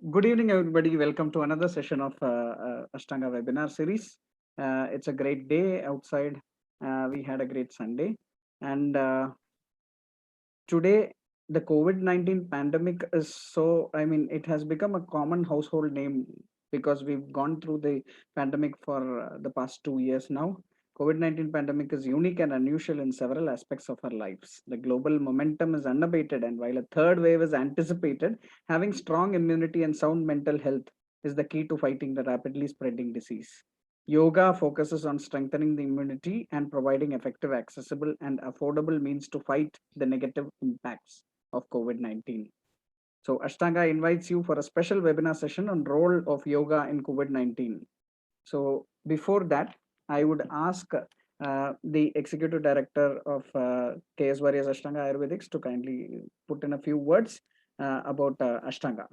Good evening, everybody. Welcome to another session of Ashtanga webinar series. It's a great day outside. We had a great Sunday. And today, the COVID-19 pandemic is it has become a common household name because we've gone through the pandemic for the past 2 years now. COVID-19 pandemic is unique and unusual in several aspects of our lives. The global momentum is unabated, and while a third wave is anticipated, having strong immunity and sound mental health is the key to fighting the rapidly spreading disease. Yoga focuses on strengthening the immunity and providing effective, accessible, and affordable means to fight the negative impacts of COVID-19. So, Ashtanga invites you for a special webinar session on role of yoga in COVID-19. So, before that, I would ask the Executive Director of K.S.Varier Ashtanga Ayurvedics to kindly put in a few words about Ashtanga.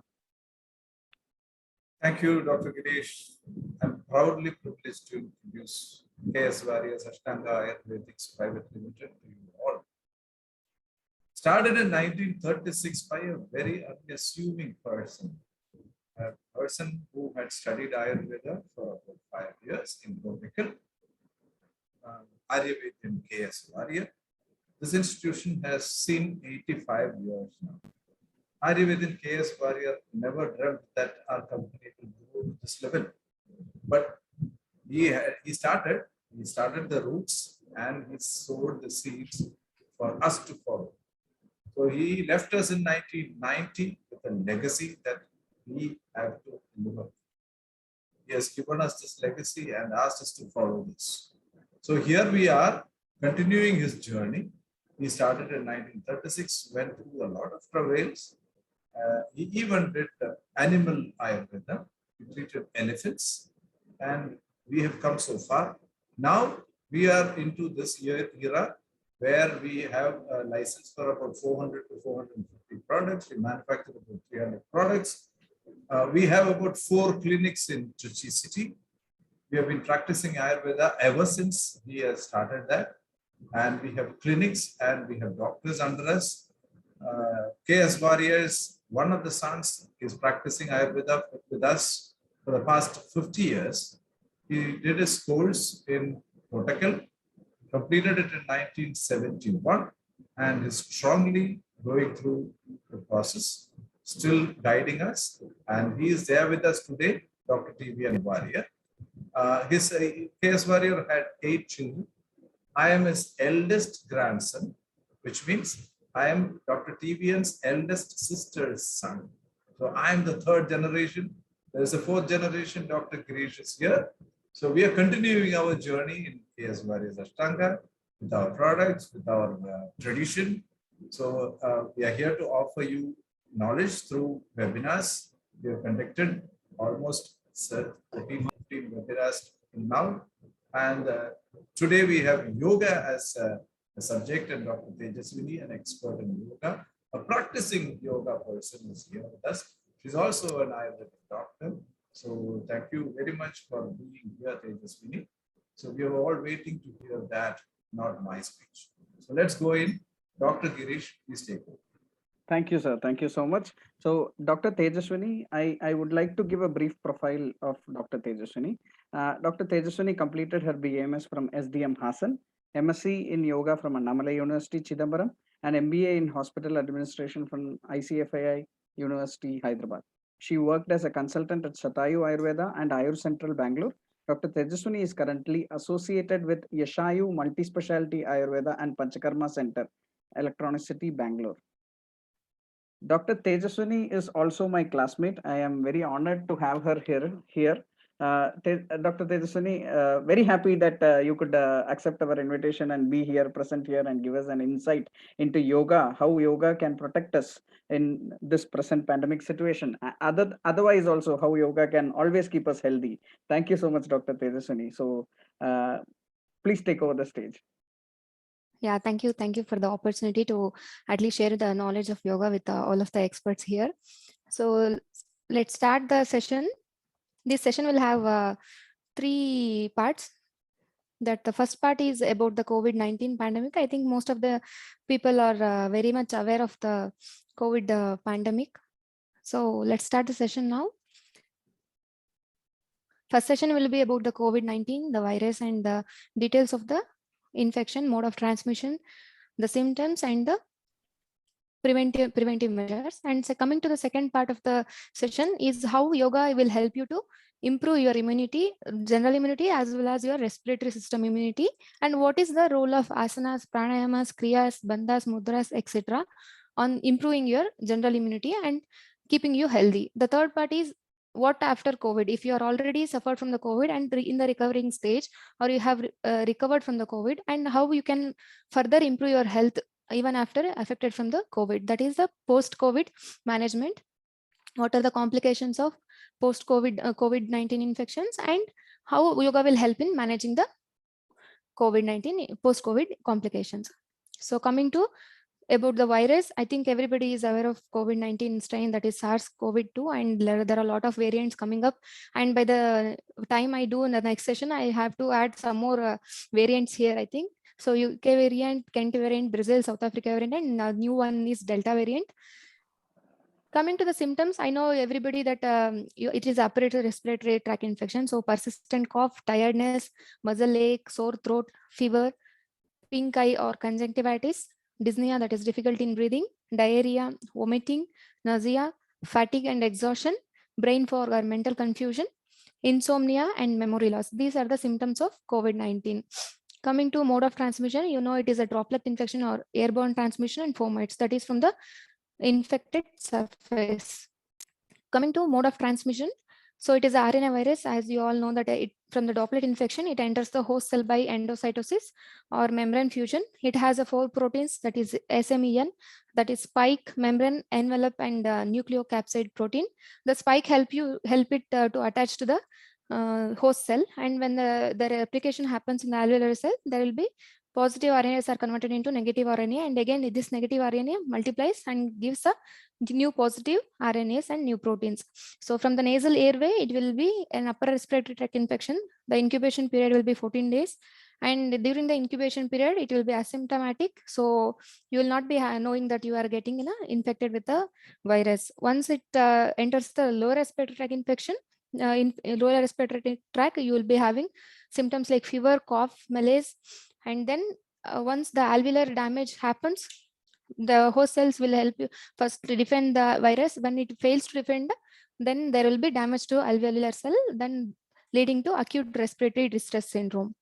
Thank you, Dr. Girish. I'm proudly privileged to introduce K.S.Varier Ashtanga Ayurvedics Private Limited to you all. Started in 1936 by a very unassuming person, a person who had studied Ayurveda for about 5 years in Bangalore, Ayurvedic K.S.Varier. This institution has seen 85 years now. Ayurvedic K.S.Varier never dreamt that our company will grow to this level, but he started the roots and he sowed the seeds for us to follow. So he left us in 1990 with a legacy that we have to live up. He has given us this legacy and asked us to follow this. So here we are continuing his journey. He started in 1936, went through a lot of travails. He even did animal Ayurveda. He treated elephants, and we have come so far. Now we are into this era where we have a license for about 400 to 450 products. We manufacture about 300 products. We have about 4 clinics in Trichy city. We have been practicing Ayurveda ever since we have started that. And we have clinics and we have doctors under us. K.S.Varier, one of the sons, is practicing Ayurveda with us for the past 50 years. He did his course in Protocol, completed it in 1971, and is strongly going through the process, still guiding us. And he is there with us today, Dr. T.V.Varier. K.S.Varier had 8 children. I am his eldest grandson, which means I am Dr. T.V.'s eldest sister's son. So I am the 3rd generation. There is a 4th generation, Dr. Girish is here. So we are continuing our journey in K.S.Varier Ashtanga with our products, with our tradition. So we are here to offer you knowledge through webinars. We have conducted almost 14, 15 webinars till now. And today we have yoga as a subject, and Dr. Tejaswini, an expert in yoga, a practicing yoga person, is here with us. She's also an Ayurvedic doctor. So thank you very much for being here, Tejaswini. So we are all waiting to hear that, not my speech. So let's go in. Dr. Girish, please take over. Thank you, sir. Thank you so much. So, Dr. Tejaswini, I would like to give a brief profile of Dr. Tejaswini. Dr. Tejaswini completed her B.A.M.S from SDM Hassan, M.Sc in Yoga from Annamalai University, Chidambaram, and M.B.A in Hospital Administration from ICFAI University, Hyderabad. She worked as a consultant at Shatayu Ayurveda and Ayur Central, Bangalore. Dr. Tejaswini is currently associated with Yashaayu Multi-Speciality Ayurveda and Panchakarma Center, Electronic City, Bangalore. Dr. Tejaswini is also my classmate. I am very honored to have her here. Dr. Tejaswini, very happy that you could accept our invitation and be here, present here, and give us an insight into yoga, how yoga can protect us in this present pandemic situation. Otherwise, also how yoga can always keep us healthy. Thank you so much, Dr. Tejaswini. So please take over the stage. Yeah, thank you. Thank you for the opportunity to at least share the knowledge of yoga with all of the experts here. So let's start the session. This session will have 3 parts. That the first part is about the COVID-19 pandemic. I think most of the people are very much aware of the COVID pandemic. So let's start the session now. First session will be about the COVID-19, the virus, and the details of the infection, mode of transmission, the symptoms, and the preventive measures. And so coming to the second part of the session is how yoga will help you to improve your immunity, general immunity, as well as your respiratory system immunity, and what is the role of asanas, pranayamas, kriyas, bandhas, mudras, etc. on improving your general immunity and keeping you healthy. The third part is what after COVID. If you are already suffered from the COVID and in the recovering stage, or you have recovered from the COVID, and how you can further improve your health even after affected from the COVID. That is the post-COVID management. What are the complications of post-COVID COVID-19 infections, and how yoga will help in managing the COVID-19 post-COVID complications. So coming to about the virus, I think everybody is aware of COVID-19 strain, that is SARS-CoV-2, and there are a lot of variants coming up. And by the time I do in the next session, I have to add some more variants here, I think. So UK variant, Kent variant, Brazil, South Africa variant, and the new one is Delta variant. Coming to the symptoms, I know everybody that it is upper respiratory tract infection. So persistent cough, tiredness, muscle ache, sore throat, fever, pink eye or conjunctivitis, dyspnea, that is difficulty in breathing, diarrhea, vomiting, nausea, fatigue and exhaustion, brain fog or mental confusion, insomnia, and memory loss. These are the symptoms of COVID-19. Coming to mode of transmission, you know it is a droplet infection or airborne transmission and fomites, that is from the infected surface. Coming to mode of transmission, so it is RNA virus. As you all know that from the droplet infection, it enters the host cell by endocytosis or membrane fusion. It has 4 proteins, that is SMEN, that is spike, membrane, envelope, and nucleocapsid protein. The spike help it to attach to the host cell, and when the replication happens in the alveolar cell, there will be positive RNAs are converted into negative RNA, and again this negative RNA multiplies and gives a new positive RNAs and new proteins. So from the nasal airway, it will be an upper respiratory tract infection. The incubation period will be 14 days. And during the incubation period, it will be asymptomatic. So you will not be knowing that you are getting infected with the virus. Once it enters the lower respiratory tract infection, in lower respiratory tract, you will be having symptoms like fever, cough, malaise. And then once the alveolar damage happens, the host cells will help you first to defend the virus. When it fails to defend, then there will be damage to alveolar cell, then leading to acute respiratory distress syndrome.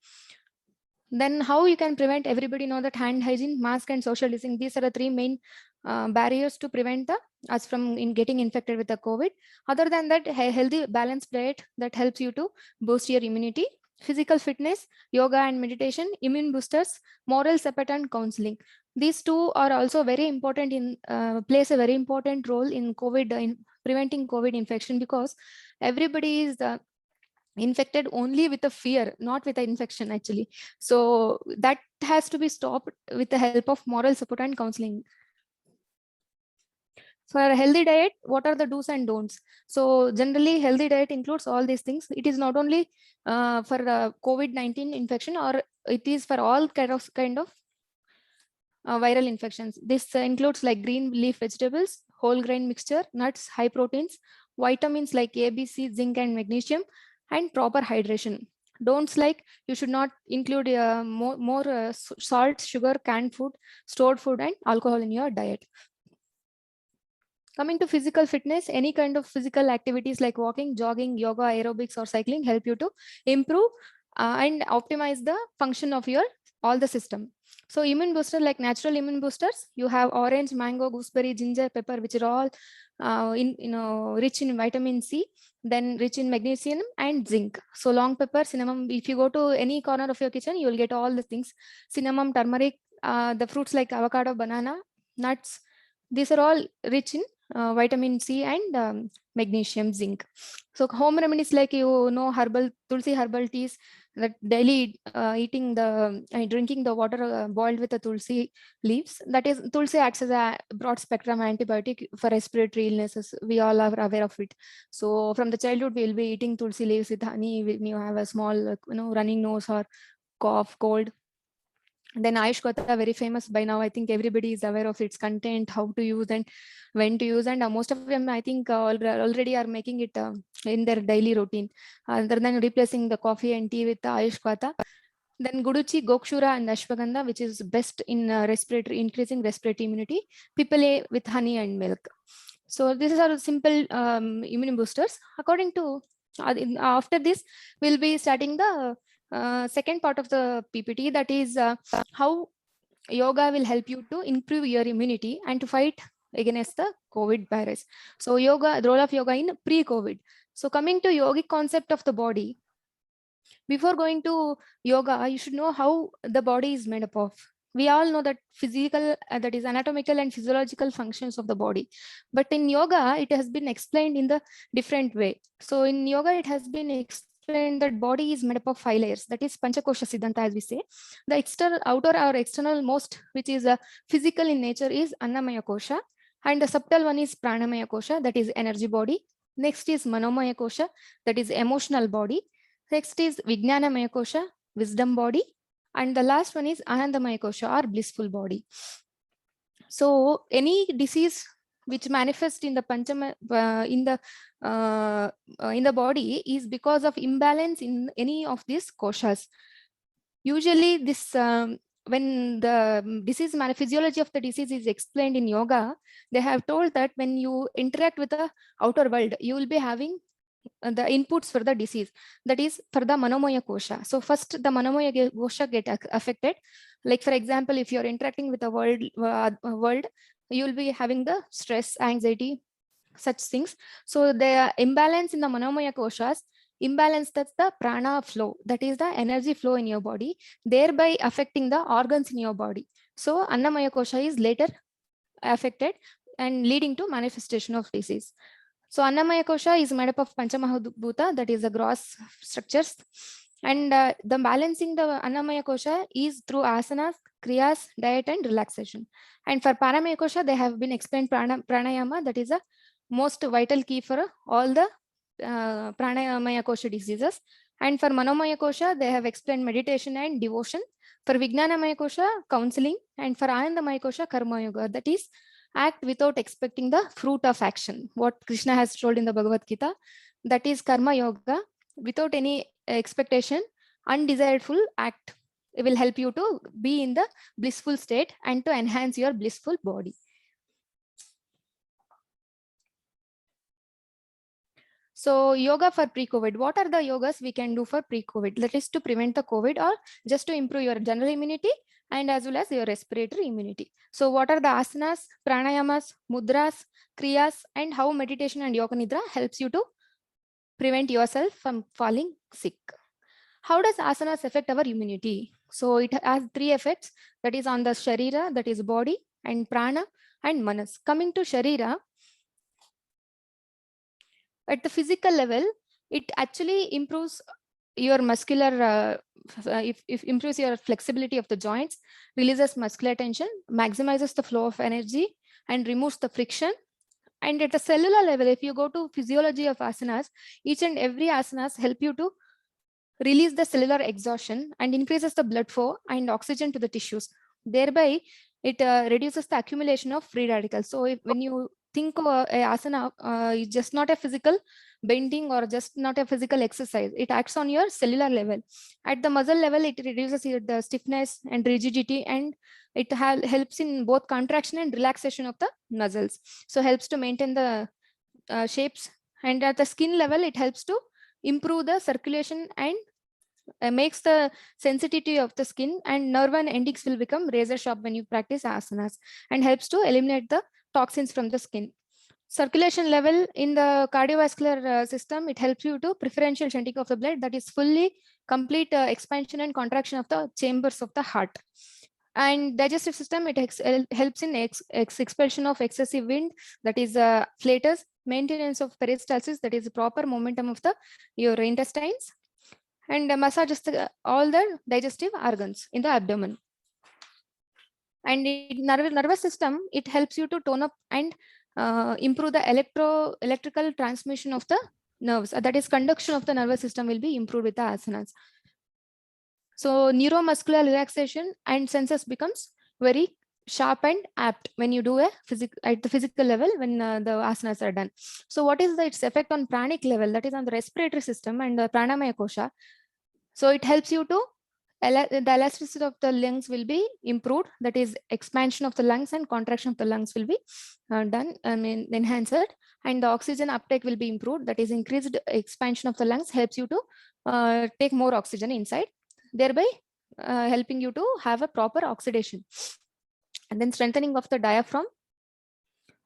Then how you can prevent? Everybody know that hand hygiene, mask, and social distancing, these are the 3 main barriers to prevent us from getting infected with the COVID. Other than that, a healthy balanced diet that helps you to boost your immunity, physical fitness, yoga and meditation, immune boosters, moral support and counseling. These 2 are also very important in plays a very important role in COVID, in preventing COVID infection, because everybody is infected only with a fear, not with an infection actually. So that has to be stopped with the help of moral support and counseling. For a healthy diet, what are the do's and don'ts? So generally, healthy diet includes all these things. It is not only for COVID-19 infection, or it is for all kind of viral infections. This includes like green leaf vegetables, whole grain mixture, nuts, high proteins, vitamins like A, B, C, zinc, and magnesium, and proper hydration. Don'ts like you should not include more salt, sugar, canned food, stored food, and alcohol in your diet. Coming to physical fitness, any kind of physical activities like walking, jogging, yoga, aerobics, or cycling help you to improve and optimize the function of your all the system. So immune booster, like natural immune boosters, you have orange, mango, gooseberry, ginger, pepper, which are all rich in vitamin C, then rich in magnesium and zinc. So long pepper, cinnamon. If you go to any corner of your kitchen, you will get all the things: cinnamon, turmeric, the fruits like avocado, banana, nuts. These are all rich in vitamin C and magnesium, zinc. So home remedies like herbal tulsi herbal teas, that daily drinking the water boiled with the tulsi leaves. That is, tulsi acts as a broad spectrum antibiotic for respiratory illnesses. We all are aware of it. So from the childhood, we will be eating tulsi leaves with honey when you have a small running nose or cough, cold. Then Ayush Kotha, very famous by now. I think everybody is aware of its content, how to use and when to use. And most of them, I think, already are making it in their daily routine, other than replacing the coffee and tea with Ayush Kotha. Then Guduchi, Gokshura, and Ashwagandha, which is best in increasing respiratory immunity. Pipale with honey and milk. So these are simple immune boosters. According to after this, we'll be starting the second part of the PPT, that is how yoga will help you to improve your immunity and to fight against the COVID virus. So yoga, the role of yoga in pre-COVID. So coming to yogic concept of the body, before going to yoga, you should know how the body is made up of. We all know that physical, that is anatomical and physiological functions of the body. But in yoga, it has been explained in the different way. So in yoga, it has been explained that body is made up of 5 layers. That is Panchakosha Siddhanta, as we say. The external, outer or external most, which is physical in nature, is Annamaya Kosha. And the subtle one is Pranamaya Kosha, that is energy body. Next is Manomaya Kosha, that is emotional body. Next is Vijnanamaya Kosha, wisdom body. And the last one is Anandamaya Kosha, or blissful body. So any disease which manifests in the Panchama, in the body is because of imbalance in any of these koshas. Usually this, when the disease physiology of the disease is explained in yoga, they have told that when you interact with the outer world, you will be having the inputs for the disease, that is for the Manomaya Kosha. So first the Manomaya Kosha get affected. Like for example, if you're interacting with the world, you will be having the stress, anxiety, such things. So the imbalance in the Manomaya Koshas, imbalance, that's the prana flow, that is the energy flow in your body, thereby affecting the organs in your body. So Annamaya Kosha is later affected and leading to manifestation of disease. So Annamaya Kosha is made up of Panchamahabhuta, that is the gross structures. And the balancing the Annamaya Kosha is through asanas, kriyas, diet, and relaxation. And for Paramaya Kosha, they have been explained pranayama, that is a most vital key for all the Pranayamaya Kosha diseases. And for Manomaya Kosha, they have explained meditation and devotion. For Vijnanamaya Kosha, counseling. And for Anandamaya Kosha, Karma Yoga, that is act without expecting the fruit of action. What Krishna has told in the Bhagavad Gita, that is Karma Yoga, without any expectation, undesiredful act. It will help you to be in the blissful state and to enhance your blissful body. So yoga for pre-COVID, what are the yogas we can do for pre-COVID? That is to prevent the COVID or just to improve your general immunity and as well as your respiratory immunity. So what are the asanas, pranayamas, mudras, kriyas, and how meditation and yoga nidra helps you to prevent yourself from falling sick? How does asanas affect our immunity? So it has 3 effects, that is on the sharira, that is body, and prana and manas. Coming to sharira, at the physical level, it actually improves your muscular, if improves your flexibility of the joints, releases muscular tension, maximizes the flow of energy, and removes the friction. And at the cellular level, if you go to physiology of asanas, each and every asanas help you to release the cellular exhaustion and increases the blood flow and oxygen to the tissues. Thereby, it reduces the accumulation of free radicals. So when you think of a asana, it's just not a physical bending or just not a physical exercise. It acts on your cellular level. At the muscle level, it reduces the stiffness and rigidity, and it helps in both contraction and relaxation of the muscles. So helps to maintain the shapes. And at the skin level, it helps to improve the circulation and makes the sensitivity of the skin, and nerve and endings will become razor sharp when you practice asanas, and helps to eliminate the toxins from the skin. Circulation level in the cardiovascular system, it helps you to preferential shunting of the blood, that is fully complete expansion and contraction of the chambers of the heart. And digestive system, it helps in expulsion of excessive wind, that is flatus, maintenance of peristalsis, that is proper momentum of your intestines, and massages all the digestive organs in the abdomen. And in nervous system, it helps you to tone up and improve the electrical transmission of the nerves. That is conduction of the nervous system will be improved with the asanas. So neuromuscular relaxation and senses becomes very sharp and apt when you do a at the physical level when the asanas are done. So what is its effect on pranic level, that is on the respiratory system and the pranamaya kosha? So it helps you to the elasticity of the lungs will be improved, that is expansion of the lungs and contraction of the lungs will be done, enhanced, and the oxygen uptake will be improved, that is increased expansion of the lungs helps you to take more oxygen inside, thereby helping you to have a proper oxidation. And then strengthening of the diaphragm.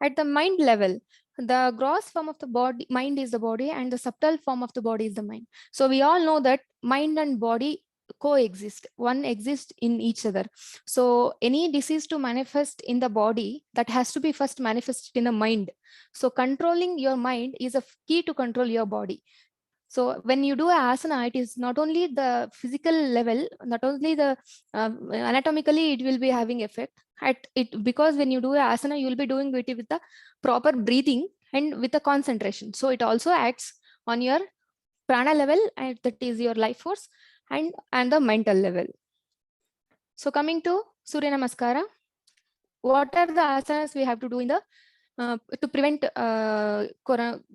At the mind level, the gross form of the body, mind is the body, and the subtle form of the body is the mind. So we all know that mind and body coexist, one exists in each other. So any disease to manifest in the body, that has to be first manifested in the mind. So controlling your mind is a key to control your body. So when you do a asana, it is not only the physical level, not only the anatomically it will be having effect at it, because when you do a asana, you will be doing it with the proper breathing and with the concentration. So it also acts on your prana level, and that is your life force, and the mental level. So coming to Surya Namaskara, what are the asanas we have to do in the to prevent the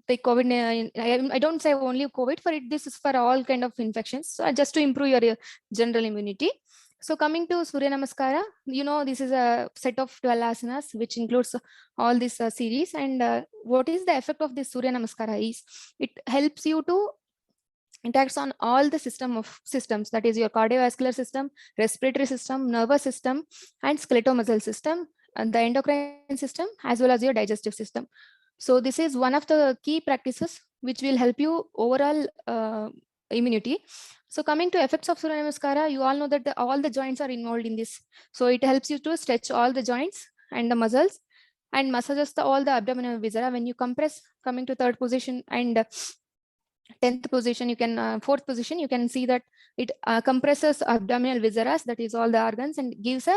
COVID? I don't say only COVID, for it, this is for all kind of infections. So just to improve your general immunity. So coming to Surya Namaskara, you know, this is a set of 12 asanas, which includes all this series. And what is the effect of this Surya Namaskara is, it helps you to interacts on all the systems, that is your cardiovascular system, respiratory system, nervous system, and skeletal-muscle system, and the endocrine system, as well as your digestive system. So this is one of the key practices which will help you overall immunity. So coming to effects of Surya Namaskara, you all know that all the joints are involved in this. So it helps you to stretch all the joints and the muscles, and massages all the abdominal viscera. When you compress, coming to third position and 10th position, you can fourth position, you can see that it compresses abdominal viscera, that is all the organs, and gives a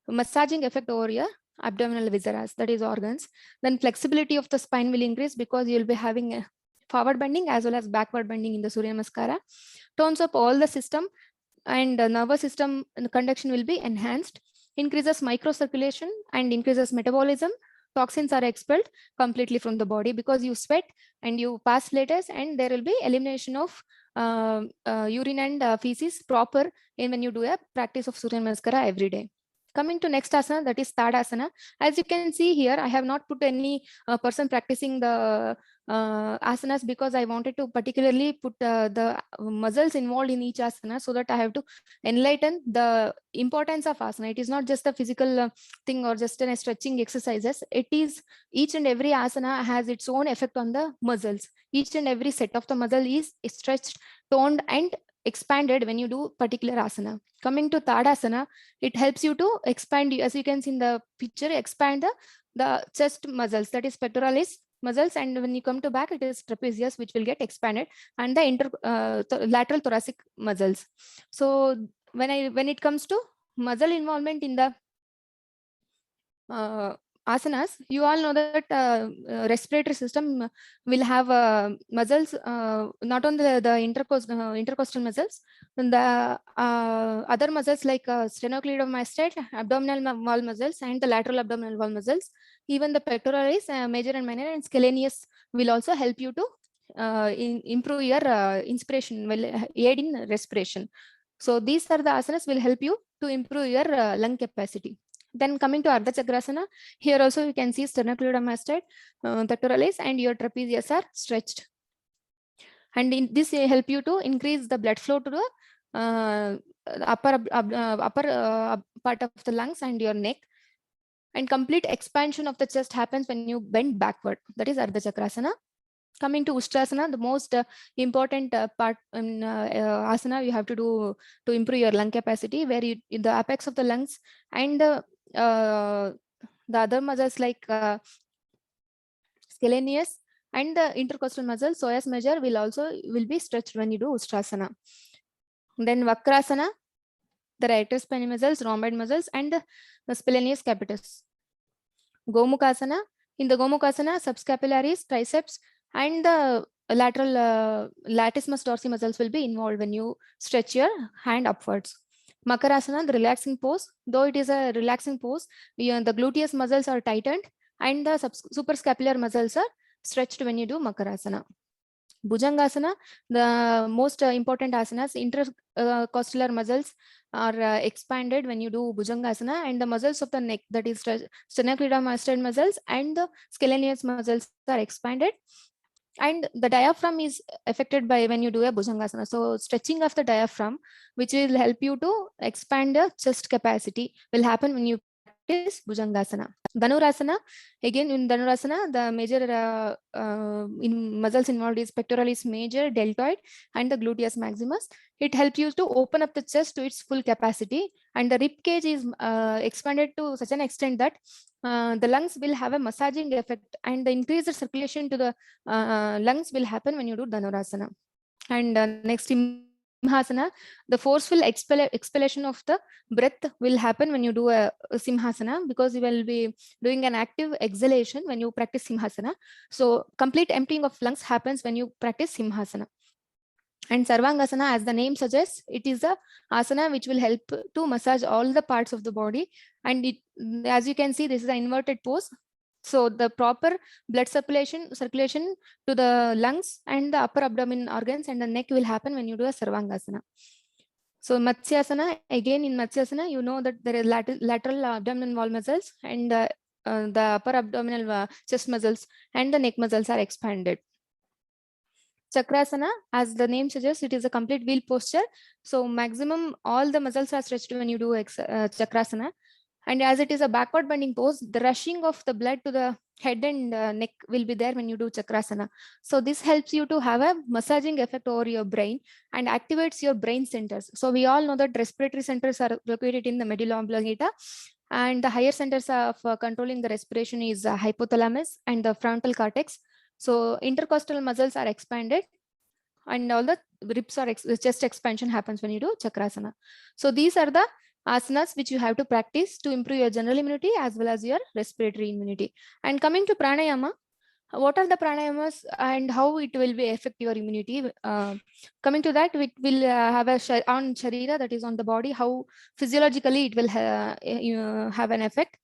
massaging effect over your abdominal viscera, that is organs. Then flexibility of the spine will increase, because you'll be having a forward bending as well as backward bending in the Surya Namaskara. Tones up all the system, and the nervous system conduction will be enhanced, increases microcirculation and increases metabolism. Toxins are expelled completely from the body, because you sweat and you pass flatus, and there will be elimination of urine and feces proper when you do a practice of Surya Namaskara every day. Coming to next asana, that is Tadasana. As you can see here, I have not put any person practicing the asanas, because I wanted to particularly put the muscles involved in each asana, so that I have to enlighten the importance of asana. It is not just a physical thing or just a stretching exercises. It is each and every asana has its own effect on the muscles. Each and every set of the muscle is stretched, toned, and expanded when you do particular asana. Coming to Tadasana, it helps you to expand, as you can see in the picture, expand the chest muscles, that is pectoralis muscles, and when you come to back, it is trapezius, which will get expanded, and the lateral thoracic muscles. So when it comes to muscle involvement in the asanas, you all know that respiratory system will have muscles, not only the intercostal muscles, and the other muscles like sternocleidomastoid, abdominal wall muscles, and the lateral abdominal wall muscles. Even the pectoralis, major and minor, and scalenus will also help you to improve your inspiration, will aid in respiration. So these are the asanas will help you to improve your lung capacity. Then coming to Ardha Chakrasana, here also you can see sternocleidomastoid, pectoralis, and your trapezius are stretched. And in this will help you to increase the blood flow to the upper part of the lungs and your neck. And complete expansion of the chest happens when you bend backward. That is Ardha Chakrasana. Coming to Ustrasana, the most important part in asana you have to do to improve your lung capacity, where you, the apex of the lungs and the other muscles like scalenus and the intercostal muscle, psoas major, will be stretched when you do Ustrasana. Then Vakrasana, the right spine muscles, rhomboid muscles, and the splenius capitis. Gomukhasana, in the Gomukhasana, subscapularis, triceps, and the lateral latissimus dorsi muscles will be involved when you stretch your hand upwards. Makarasana, the relaxing pose. Though it is a relaxing pose, the gluteus muscles are tightened and the suprascapular muscles are stretched when you do Makarasana. Bhujangasana, the most important asanas, intercostal muscles are expanded when you do Bhujangasana, and the muscles of the neck, that is sternocleidomastoid muscles and the scalenus muscles are expanded. And the diaphragm is affected by when you do a Bhujangasana. So stretching of the diaphragm, which will help you to expand the chest capacity, will happen when you practice Bhujangasana. Dhanurasana, again in Dhanurasana, the major in muscles involved is pectoralis major, deltoid, and the gluteus maximus. It helps you to open up the chest to its full capacity, and the rib cage is expanded to such an extent that the lungs will have a massaging effect, and the increased circulation to the lungs will happen when you do Dhanurasana. And next, Simhasana, the forceful expellation of the breath will happen when you do a Simhasana, because you will be doing an active exhalation when you practice Simhasana. So complete emptying of lungs happens when you practice Simhasana. And Sarvangasana, as the name suggests, it is a asana which will help to massage all the parts of the body. And it, as you can see, this is an inverted pose. So the proper blood circulation to the lungs and the upper abdomen organs and the neck will happen when you do a Sarvangasana. So Matsyasana, again in Matsyasana, you know that there is lateral abdominal wall muscles and the upper abdominal chest muscles and the neck muscles are expanded. Chakrasana, as the name suggests, it is a complete wheel posture. So maximum all the muscles are stretched when you do Chakrasana. And as it is a backward bending pose, the rushing of the blood to the head and neck will be there when you do Chakrasana. So this helps you to have a massaging effect over your brain and activates your brain centers. So we all know that respiratory centers are located in the medulla oblongata, and the higher centers of controlling the respiration is hypothalamus and the frontal cortex. So intercostal muscles are expanded and all the ribs are chest expansion happens when you do Chakrasana. So these are the asanas which you have to practice to improve your general immunity as well as your respiratory immunity. And coming to pranayama, what are the pranayamas and how it will be affect your immunity? Coming to that, we will have a on sharira, that is on the body, how physiologically it will have an effect.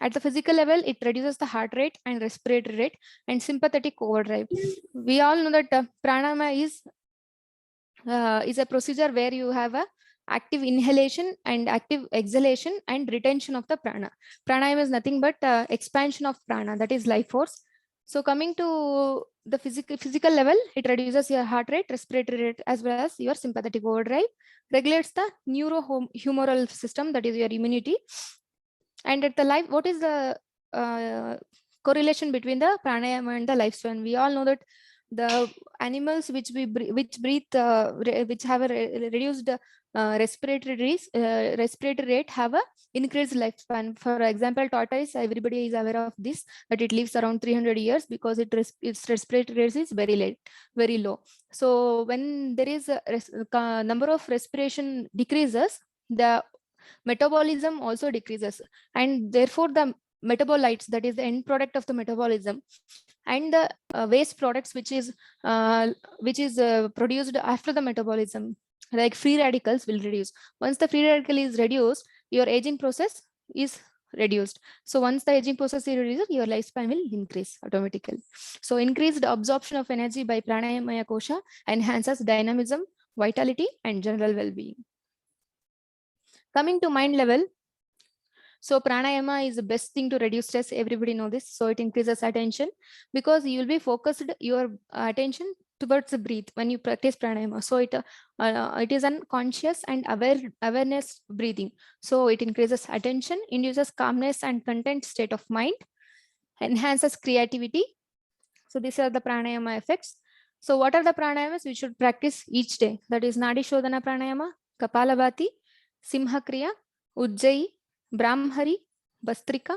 At the physical level, it reduces the heart rate and respiratory rate and sympathetic overdrive. We all know that pranayama is a procedure where you have a active inhalation and active exhalation and retention of the prana. Pranayama is nothing but expansion of prana, that is life force. So coming to the physical level, it reduces your heart rate, respiratory rate, as well as your sympathetic overdrive, regulates the neurohumoral system, that is your immunity. And at the life, what is the correlation between the pranayama and the lifespan? We all know that the animals which breathe, which have a reduced respiratory rate have a increased lifespan. For example, tortoise, everybody is aware of this, that it lives around 300 years because its respiratory rate is very low. So when there is a number of respiration decreases, the metabolism also decreases, and therefore the metabolites, that is the end product of the metabolism, and the waste products which is produced after the metabolism, like free radicals, will reduce. Once the free radical is reduced, your aging process is reduced. So once the aging process is reduced, your lifespan will increase automatically. So increased absorption of energy by pranayama kosha enhances dynamism, vitality, and general well-being. Coming to mind level, so pranayama is the best thing to reduce stress. Everybody know this. So it increases attention because you will be focused your attention towards the breath when you practice pranayama. So it is unconscious and awareness breathing. So it increases attention, induces calmness and content state of mind, enhances creativity. So these are the pranayama effects. So what are the pranayamas we should practice each day? That is Nadi Shodhana pranayama, Kapalabhati, Simhakriya, Ujjayi, Brahmhari, Bastrika,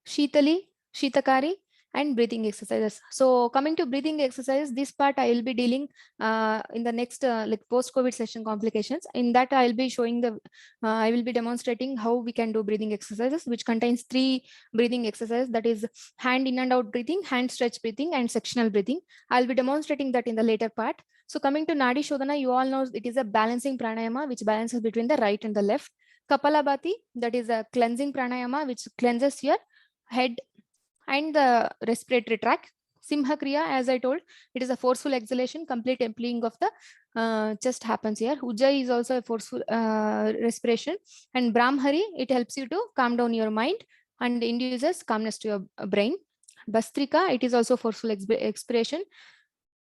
Shitali, Shitakari, and breathing exercises. So coming to breathing exercises, this part I will be dealing in the next like post-COVID session complications. In that I will be showing I will be demonstrating how we can do breathing exercises, which contains 3 breathing exercises, that is hand in and out breathing, hand stretch breathing, and sectional breathing. I'll be demonstrating that in the later part. So coming to Nadi Shodhana, you all know it is a balancing pranayama which balances between the right and the left. Kapalabhati, that is a cleansing pranayama which cleanses your head and the respiratory tract. Simha Kriya, as I told, it is a forceful exhalation, complete emptying of the chest happens here. Ujjayi is also a forceful respiration. And Brahmhari, it helps you to calm down your mind and induces calmness to your brain. Bastrika, it is also forceful expiration.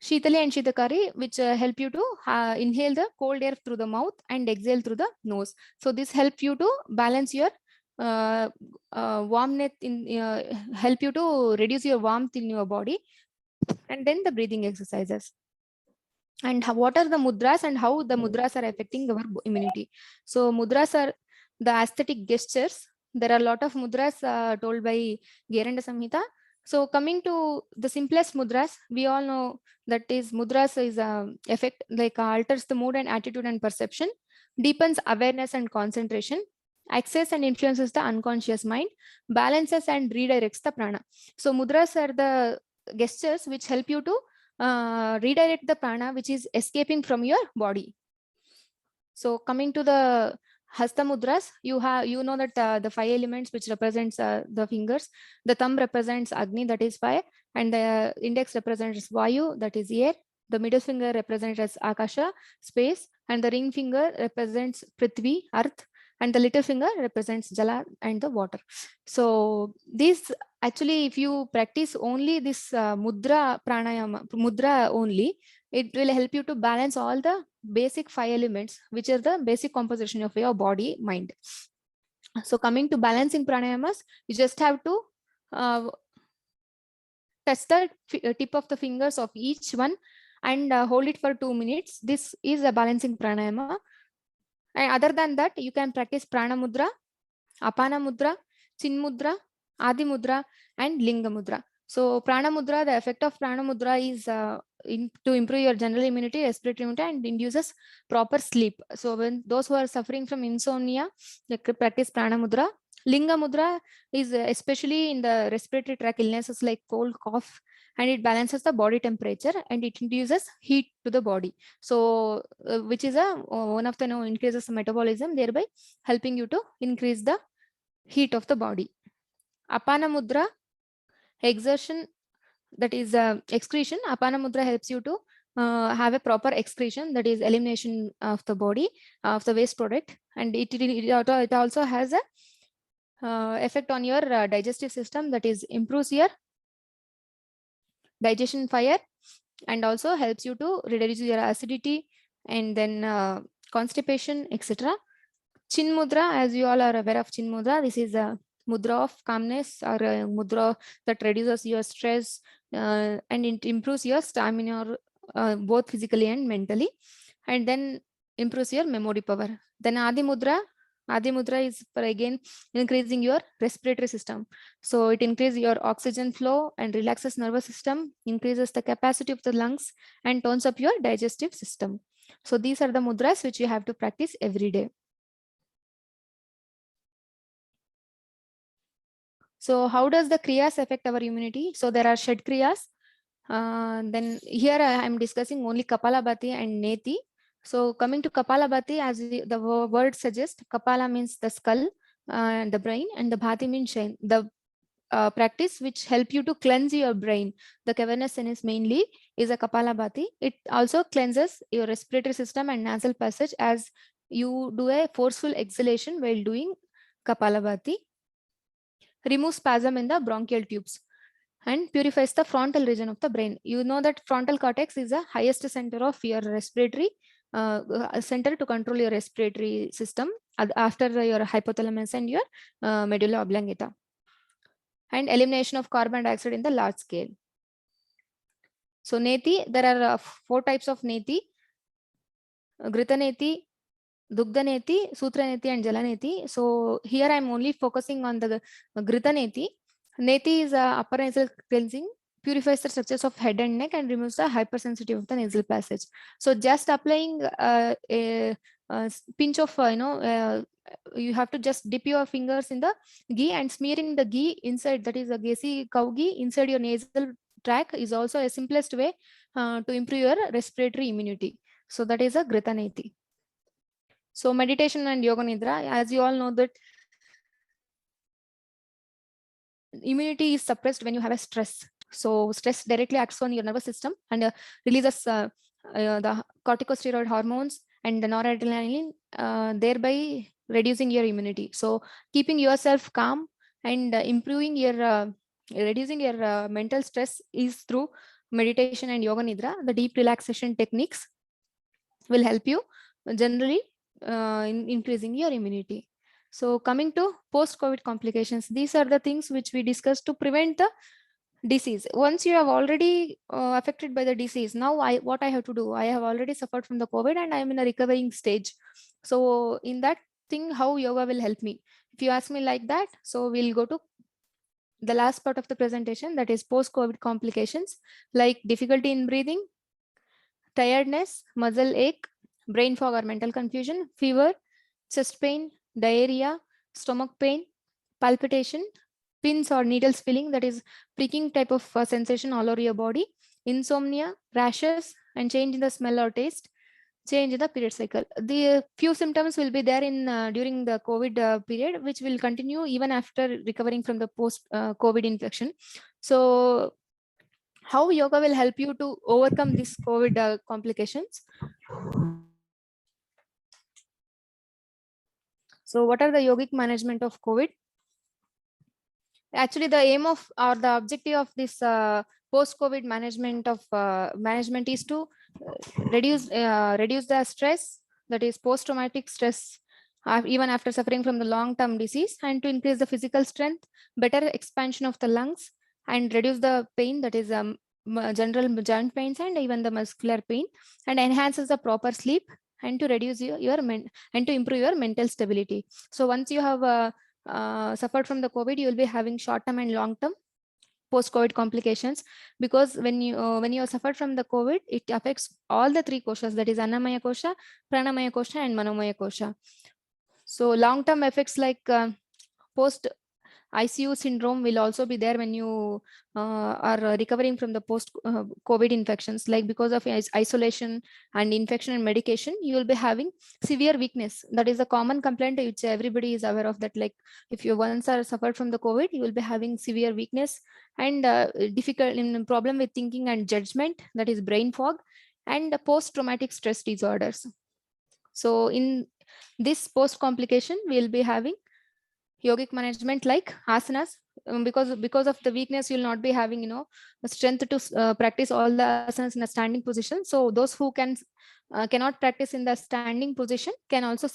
Shitali and Shitakari, which help you to inhale the cold air through the mouth and exhale through the nose. So this help you to balance your warmth help you to reduce your warmth in your body. And then the breathing exercises. And what are the mudras and how the mudras are affecting our immunity. So mudras are the aesthetic gestures. There are a lot of mudras told by Geranda Samhita. So coming to the simplest mudras, we all know that is mudras is effect like alters the mood and attitude and perception, deepens awareness and concentration, access and influences the unconscious mind, balances and redirects the prana. So mudras are the gestures which help you to redirect the prana which is escaping from your body. So coming to the Hasta mudras, you know that the 5 elements which represents the fingers. The thumb represents Agni, that is fire, and the index represents Vayu, that is air. The middle finger represents as Akasha, space, and the ring finger represents Prithvi, earth, and the little finger represents Jala and the water. So these actually, if you practice only this mudra pranayama, mudra only, it will help you to balance all the basic 5 elements, which are the basic composition of your body, mind. So coming to balancing pranayamas, you just have to touch the tip of the fingers of each one and hold it for 2 minutes. This is a balancing pranayama. And other than that, you can practice prana mudra, apana mudra, chin mudra, adi mudra, and linga mudra. So prana mudra, the effect of prana mudra is to improve your general immunity, respiratory immunity, and induces proper sleep. So when those who are suffering from insomnia, they practice prana mudra. Linga mudra is especially in the respiratory tract illnesses like cold, cough, and it balances the body temperature and it induces heat to the body. So which is one of the increases metabolism, thereby helping you to increase the heat of the body. Apana mudra, exertion, that is excretion. Apana mudra helps you to have a proper excretion, that is elimination of the body, of the waste product, and it also has a effect on your digestive system, that is improves your digestion fire and also helps you to reduce your acidity and then constipation, etc. Chin mudra, as you all are aware of chin mudra, this is a mudra of calmness or a mudra that reduces your stress and it improves your stamina both physically and mentally, and then improves your memory power. Then Adi mudra. Adi mudra is for again increasing your respiratory system. So it increases your oxygen flow and relaxes nervous system, increases the capacity of the lungs and tones up your digestive system. So these are the mudras which you have to practice every day. So how does the kriyas affect our immunity? So there are shed kriyas. Then here I am discussing only Kapalabhati and Neti. So coming to Kapalabhati, as the word suggests, Kapala means the skull, the brain, and the Bhati means shine. The practice which help you to cleanse your brain, the cavernous sinus mainly, is a Kapalabhati. It also cleanses your respiratory system and nasal passage as you do a forceful exhalation while doing Kapalabhati. Removes spasm in the bronchial tubes and purifies the frontal region of the brain. You know that frontal cortex is the highest center of your respiratory center to control your respiratory system after your hypothalamus and your medulla oblongata. And elimination of carbon dioxide in the large scale. So neti, there are 4 types of neti: Grita neti, Dugdha neti, Sutra neti, and Jala neti. So here I am only focusing on the Grita neti. Neti is a upper nasal cleansing, purifies the structures of head and neck and removes the hypersensitivity of the nasal passage. So just applying a pinch of, you have to just dip your fingers in the ghee and smearing the ghee inside, that is a gesi cow ghee inside your nasal tract, is also a simplest way to improve your respiratory immunity. So that is a Grita Neti. So meditation and yoga nidra, as you all know that immunity is suppressed when you have a stress. So stress directly acts on your nervous system and releases the corticosteroid hormones and the noradrenaline, thereby reducing your immunity. So keeping yourself calm and improving your reducing your mental stress is through meditation and yoga nidra. The deep relaxation techniques will help you generally in increasing your immunity. So coming to post-COVID complications, these are the things which we discussed to prevent the disease. Once you have already affected by the disease, now what I have to do? I have already suffered from the COVID and I am in a recovering stage. So in that thing, how yoga will help me? If you ask me like that, so we'll go to the last part of the presentation, that is post-COVID complications like difficulty in breathing, tiredness, muscle ache, brain fog or mental confusion, fever, chest pain, diarrhea, stomach pain, palpitation, pins or needles feeling, that is pricking type of sensation all over your body, insomnia, rashes, and change in the smell or taste, change in the period cycle. The few symptoms will be there in during the COVID period, which will continue even after recovering from the post COVID infection. So how yoga will help you to overcome these COVID complications? So what are the yogic management of COVID? Actually, the aim of or the objective of this post-COVID management is to reduce the stress, that is post-traumatic stress, even after suffering from the long-term disease, and to increase the physical strength, better expansion of the lungs, and reduce the pain, that is general joint pains and even the muscular pain, and enhances the proper sleep, and to reduce and to improve your mental stability. So once you have suffered from the COVID, you will be having short-term and long-term post-COVID complications, because when you suffered from the COVID, it affects all the three koshas, that is Annamaya kosha, Pranamaya kosha, and Manomaya kosha. So long-term effects like post ICU syndrome will also be there when you are recovering from the post COVID infections, like because of isolation and infection and medication, you will be having severe weakness. That is a common complaint which everybody is aware of, that like if you once are suffered from the COVID, you will be having severe weakness and difficult in problem with thinking and judgment, that is brain fog, and post-traumatic stress disorders. So in this post complication, we will be having yogic management like asanas, because of the weakness, you will not be having the strength to practice all the asanas in a standing position. So those who cannot practice in the standing position can also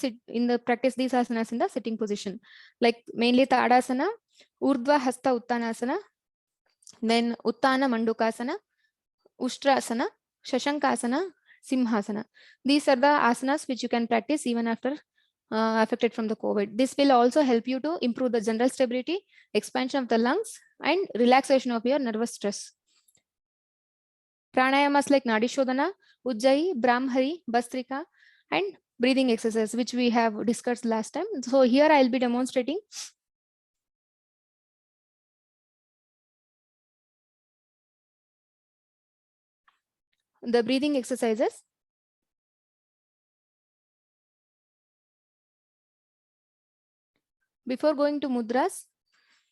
practice these asanas in the sitting position, like mainly tadasana, urdhva hasta uttanasana, then uttana mandukasana, ustrasana, shashankasana, simhasana. These are the asanas which you can practice even after affected from the COVID. This will also help you to improve the general stability, expansion of the lungs, and relaxation of your nervous stress. Pranayamas like Nadi Shodhana, Ujjayi, Brahmari, Bastrika, and breathing exercise, which we have discussed last time. So here I'll be demonstrating the breathing exercises. Before going to mudras,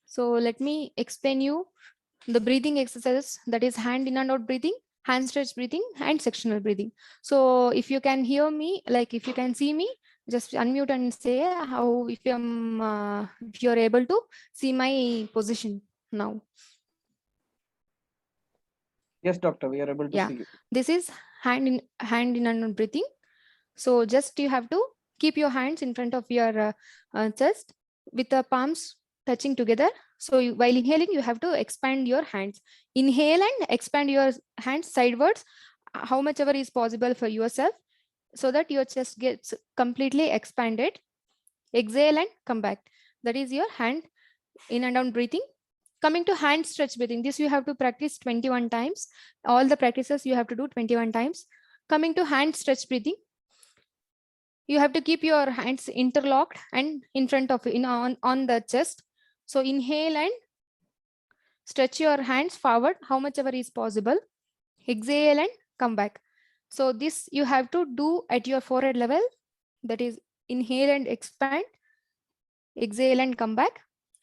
so let me explain you the breathing exercises, that is hand in and out breathing, hand stretch breathing, and sectional breathing. So if you can hear me, like if you can see me, just unmute and say how, if you're able to see my position now. Yes, doctor, we are able to see you. This is hand in and out breathing. So just you have to keep your hands in front of your chest with the palms touching together. So while inhaling, you have to expand your hands. Inhale and expand your hands sidewards, how much ever is possible for yourself, so that your chest gets completely expanded. Exhale and come back. That is your hand in and out breathing. Coming to hand stretch breathing, this you have to practice 21 times. All the practices you have to do 21 times. Coming to hand stretch breathing, you have to keep your hands interlocked and in front of on the chest. So inhale and stretch your hands forward how much ever is possible. Exhale and come back. So this you have to do at your forehead level. That is inhale and expand, exhale and come back,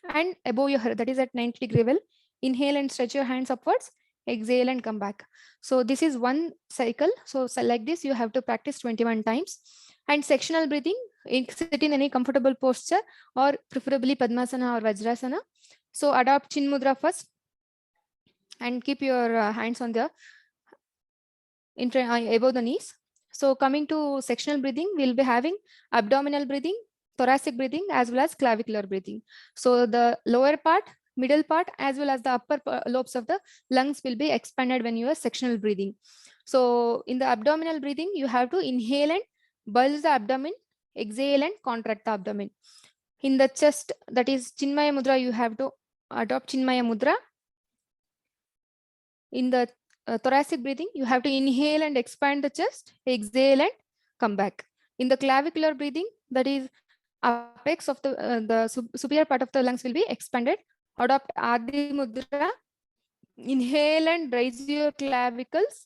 and above your head, that is at 90-degree level. Inhale and stretch your hands upwards, exhale and come back. So this is one cycle. So like this you have to practice 21 times. And sectional breathing, sit in any comfortable posture or preferably Padmasana or Vajrasana. So adopt Chin Mudra first and keep your hands on the above the knees. So coming to sectional breathing, we'll be having abdominal breathing, thoracic breathing, as well as clavicular breathing. So the lower part, middle part, as well as the upper lobes of the lungs will be expanded when you are sectional breathing. So in the abdominal breathing, you have to inhale and bulge the abdomen, exhale and contract the abdomen. In the chest, that is Chinmaya Mudra, you have to adopt Chinmaya Mudra. In the thoracic breathing, you have to inhale and expand the chest, exhale and come back. In the clavicular breathing, that is apex of the superior part of the lungs will be expanded. Adopt Adi Mudra. Inhale and raise your clavicles.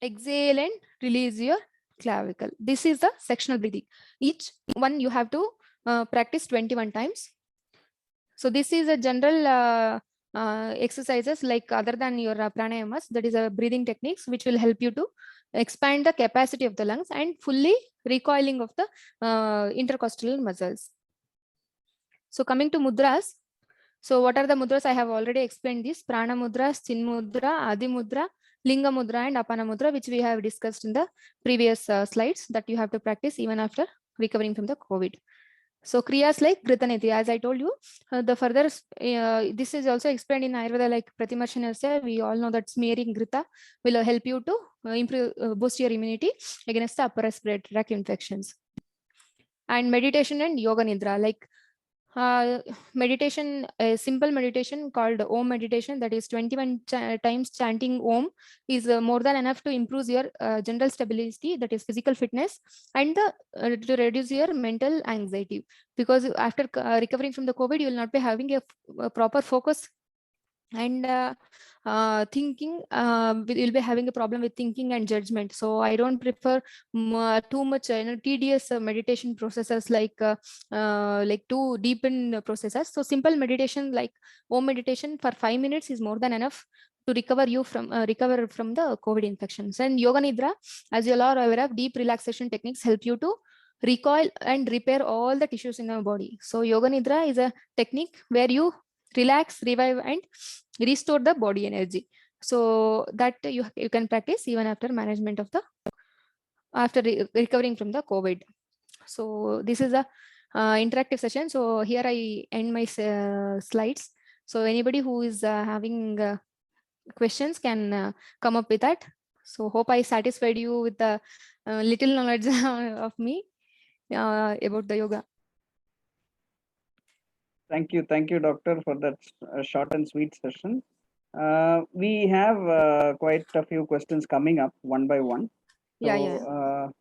Exhale and release your clavicle. This is the sectional breathing. Each one you have to practice 21 times. So this is a general exercises like other than your pranayamas, that is a breathing techniques which will help you to expand the capacity of the lungs and fully recoiling of the intercostal muscles. So coming to mudras. So what are the mudras? I have already explained this: Prana Mudra, Chin Mudra, Adi Mudra, Linga Mudra and Apana Mudra, which we have discussed in the previous slides that you have to practice even after recovering from the COVID. So Kriyas like Gritaniti, as I told you, the further, this is also explained in Ayurveda like Pratimarshanasya. We all know that smearing Grita will help you to improve, boost your immunity against the upper respiratory tract infections. And meditation and Yoga Nidra, like meditation, a simple meditation called Om meditation, that is 21 times chanting Om is more than enough to improve your general stability, that is physical fitness, and to reduce your mental anxiety. Because after recovering from the COVID, you will not be having a proper focus and thinking, will be having a problem with thinking and judgment. So I don't prefer too much tedious meditation processes like too deepened processes. So simple meditation like Om meditation for 5 minutes is more than enough to recover from the COVID infections. And Yoga Nidra, as you all are aware of, deep relaxation techniques help you to recoil and repair all the tissues in our body. So Yoga Nidra is a technique where you relax, revive and restore the body energy. So that you can practice even after management of the recovering from the COVID. So this is a interactive session. So here I end my slides. So anybody who is having questions can come up with that. So hope I satisfied you with the little knowledge of me about the yoga. Thank you, doctor, for that short and sweet session. We have quite a few questions coming up one by one. So,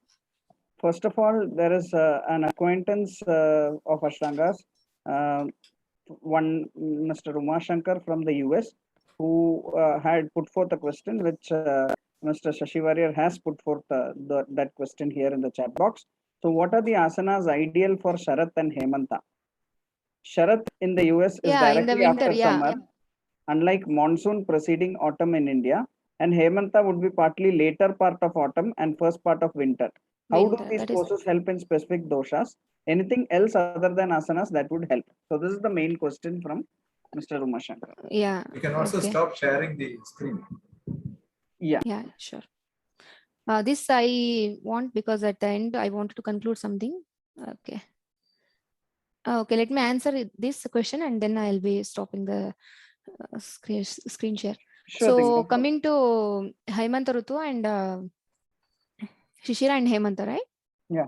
first of all, there is an acquaintance of Ashtangas, one Mr. Umashankar from the US, who had put forth a question which Mr. Yashaayu has put forth that question here in the chat box. So what are the asanas ideal for Sharat and Hemanta? Sharat in the US is directly winter, after summer, unlike monsoon preceding autumn in India, and Hemanta would be partly later part of autumn and first part of winter. How do these poses help in specific doshas? Anything else other than asanas that would help? So this is the main question from Mr. Umashankar. Yeah. You can also stop sharing the screen. Yeah, sure. This I want because at the end I wanted to conclude something. Okay. Okay, let me answer this question and then I'll be stopping the screen share. Sure, so coming to Hemanta Rutu and Shishira and Hemanta, right? Yeah.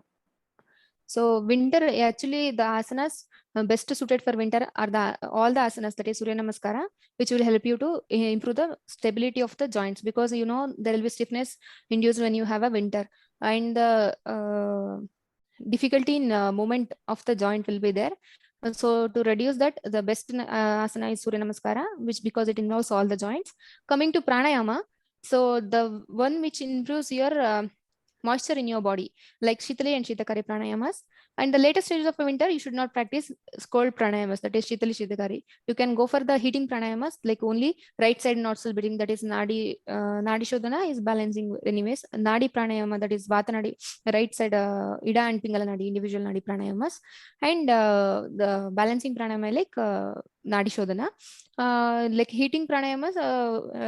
So winter, actually the asanas best suited for winter are all the asanas, that is Surya Namaskara, which will help you to improve the stability of the joints, because there will be stiffness induced when you have a winter, and the difficulty in movement of the joint will be there. So to reduce that, the best asana is Surya Namaskara, which because it involves all the joints. Coming to pranayama, so the one which improves your moisture in your body, like Shitali and Shitakari pranayamas. And the latest stages of winter, you should not practice cold pranayamas, that is Shitali Shitakari. You can go for the heating pranayamas, like only right side nostril breathing, that is Nadi Shodhana is balancing anyways. Nadi pranayama, that is Vata Nadi, right side Ida and Pingala Nadi, individual Nadi pranayamas. And the balancing pranayama like Nadi Shodhana. Like heating pranayamas,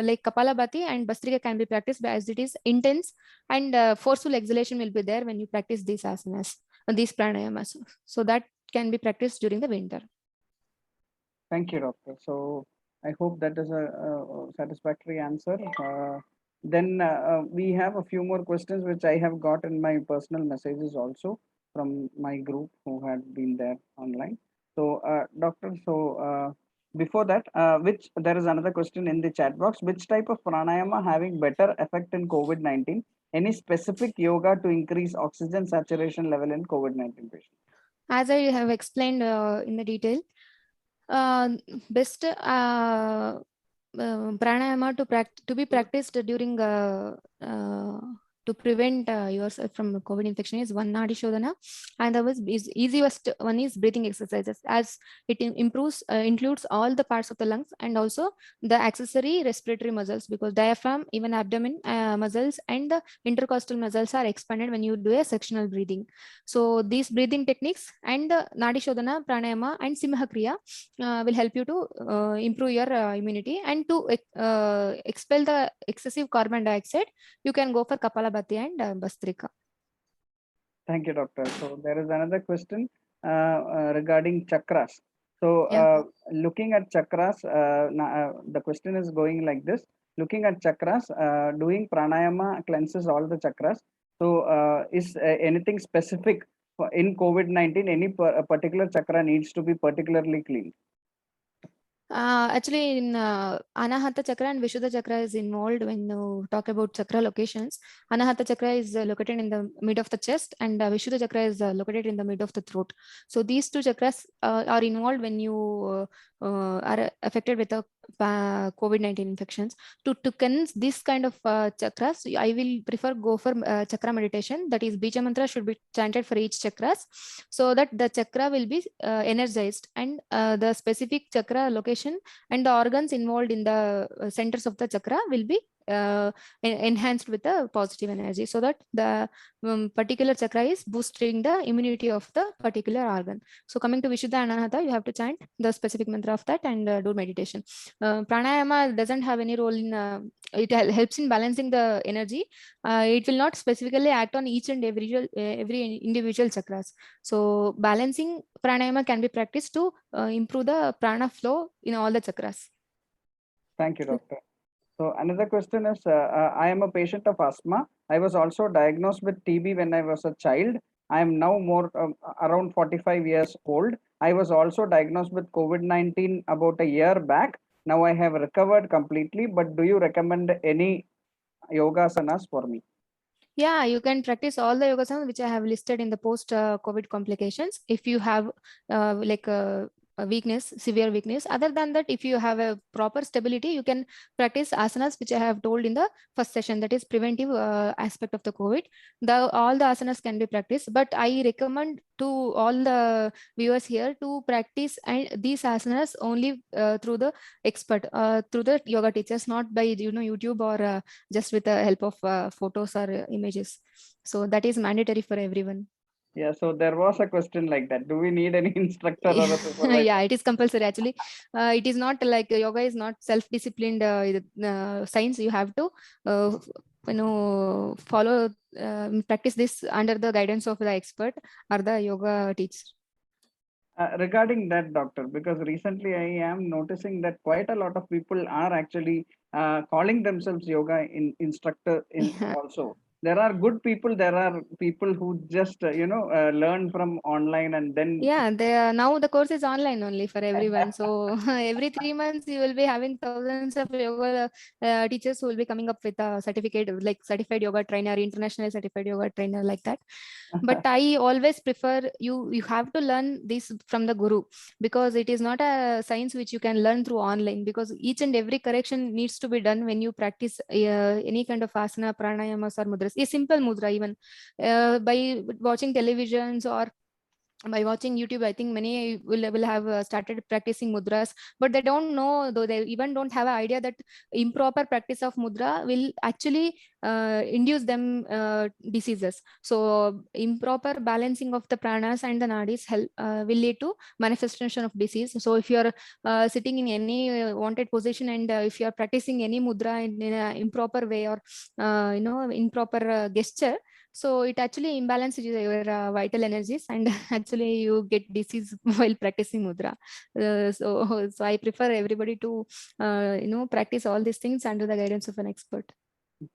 like Kapalabhati and Bastrika can be practiced as it is intense, and forceful exhalation will be there when you practice these asanas, these pranayamas. So that can be practiced during the winter. Thank you, doctor. So I hope that is a satisfactory answer. Then we have a few more questions which I have got in my personal messages also from my group who had been there online. So doctor, before that, which there is another question in the chat box. Which type of pranayama having better effect in COVID-19? Any specific yoga to increase oxygen saturation level in COVID-19 patients? As I have explained in the detail, best pranayama to be practiced during to prevent yourself from COVID infection is one Nadi Shodhana, and the easiest one is breathing exercises, as it includes all the parts of the lungs and also the accessory respiratory muscles, because diaphragm, even abdomen muscles and the intercostal muscles are expanded when you do a sectional breathing. So these breathing techniques and Nadi Shodhana, pranayama and Simha Kriya will help you to improve your immunity, and to expel the excessive carbon dioxide, you can go for Kapalabhati and Bastrika. Thank you, doctor. So there is another question regarding chakras. So looking at chakras, the question is going like this. Looking at chakras, doing pranayama cleanses all the chakras. So is anything specific in COVID-19, any particular chakra needs to be particularly cleaned? Actually, in Anahata Chakra and Vishuddha Chakra is involved when you talk about chakra locations. Anahata Chakra is located in the mid of the chest, and Vishuddha Chakra is located in the mid of the throat. So these two chakras are involved when you are affected with the COVID-19 infections. To cleanse this kind of chakras, I will prefer go for chakra meditation. That is, Bija mantra should be chanted for each chakras, so that the chakra will be energized, and the specific chakra location and the organs involved in the centers of the chakra will be enhanced with the positive energy, so that the particular chakra is boosting the immunity of the particular organ. So coming to Vishuddha and Anahata, you have to chant the specific mantra of that and do meditation. Pranayama doesn't have any role in it helps in balancing the energy. It will not specifically act on each and every individual chakras. So balancing pranayama can be practiced to improve the prana flow in all the chakras. Thank you, doctor. So another question is, I am a patient of asthma. I was also diagnosed with TB when I was a child. I am now around 45 years old. I was also diagnosed with COVID-19 about a year back. Now I have recovered completely, but do you recommend any yogasanas for me? Yeah, you can practice all the yogasanas which I have listed in the post-COVID complications. If you have a weakness, severe weakness. Other than that, if you have a proper stability, you can practice asanas, which I have told in the first session, that is preventive aspect of the COVID. All the asanas can be practiced, but I recommend to all the viewers here to practice these asanas only through the expert, through the yoga teachers, not by YouTube or just with the help of photos or images. So that is mandatory for everyone. Yeah, so there was a question like that. Do we need any instructor or a supervisor? Yeah, it is compulsory. Actually, it is not like yoga is not self-disciplined science. You have to, follow, practice this under the guidance of the expert or the yoga teacher. Regarding that, doctor, because recently I am noticing that quite a lot of people are actually calling themselves yoga instructor also. there are good people, there are people who just learn from online and then Yeah, now the course is online only for everyone. So every 3 months you will be having thousands of yoga teachers who will be coming up with a certificate like certified yoga trainer, international certified yoga trainer, like that. But I always prefer you have to learn this from the guru, because it is not a science which you can learn through online, because each and every correction needs to be done when you practice any kind of asana, pranayamas or mudras, a simple mudra even, by watching televisions or by watching YouTube. I think many will have started practicing mudras, but they don't know, though they even don't have an idea that improper practice of mudra will actually induce them diseases. So improper balancing of the pranas and the nadis will lead to manifestation of disease. So if you are sitting in any wanted position, and if you are practicing any mudra in an improper way, or improper gesture, so it actually imbalances your vital energies, and actually you get disease while practicing mudra. So I prefer everybody to practice all these things under the guidance of an expert.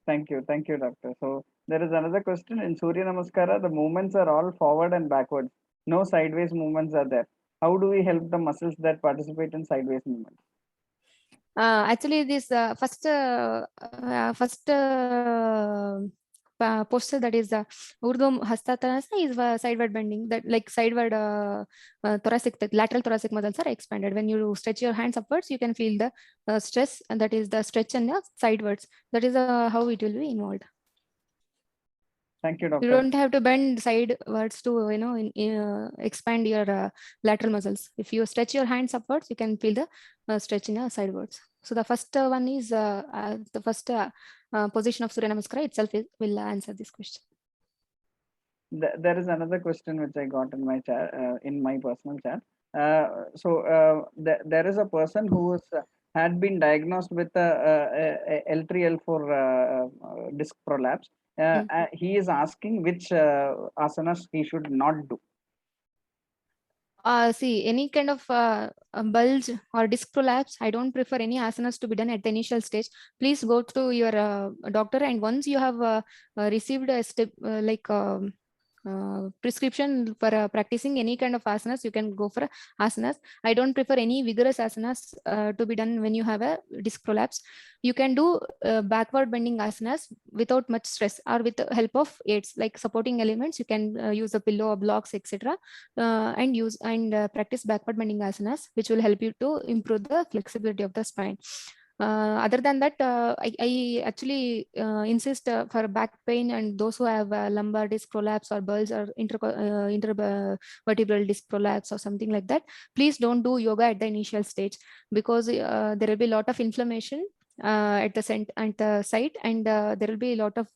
Thank you, doctor. So there is another question. In Surya Namaskara, the movements are all forward and backwards. No sideways movements are there. How do we help the muscles that participate in sideways movements? Actually, this first posture, that is Urdhva Hastatanasa, is sideward bending, that like sideward thoracic, lateral thoracic muscles are expanded. When you stretch your hands upwards, you can feel the stress, and that is the stretch and the sidewards. That is how it will be involved. Thank you, You doctor. don't have to bend sidewards to expand your lateral muscles. If you stretch your hands upwards, you can feel the stretch in sidewards. So the first one is the first position of Surya Namaskara itself will answer this question. There is another question which I got in my chat, in my personal chat. There is a person who had been diagnosed with L3 L4 disc prolapse. He is asking which asanas he should not do. See, any kind of bulge or disc prolapse, I don't prefer any asanas to be done at the initial stage. Please go to your doctor, and once you have received a step prescription for practicing any kind of asanas, you can go for asanas. I don't prefer any vigorous asanas to be done when you have a disc prolapse. You can do backward bending asanas without much stress, or with the help of aids like supporting elements. You can use a pillow or blocks, etc., and practice backward bending asanas, which will help you to improve the flexibility of the spine. Other than that, I actually insist for back pain and those who have lumbar disc prolapse or bulge or intervertebral disc prolapse or something like that, please don't do yoga at the initial stage, because there will be a lot of inflammation at the site, and there will be a lot of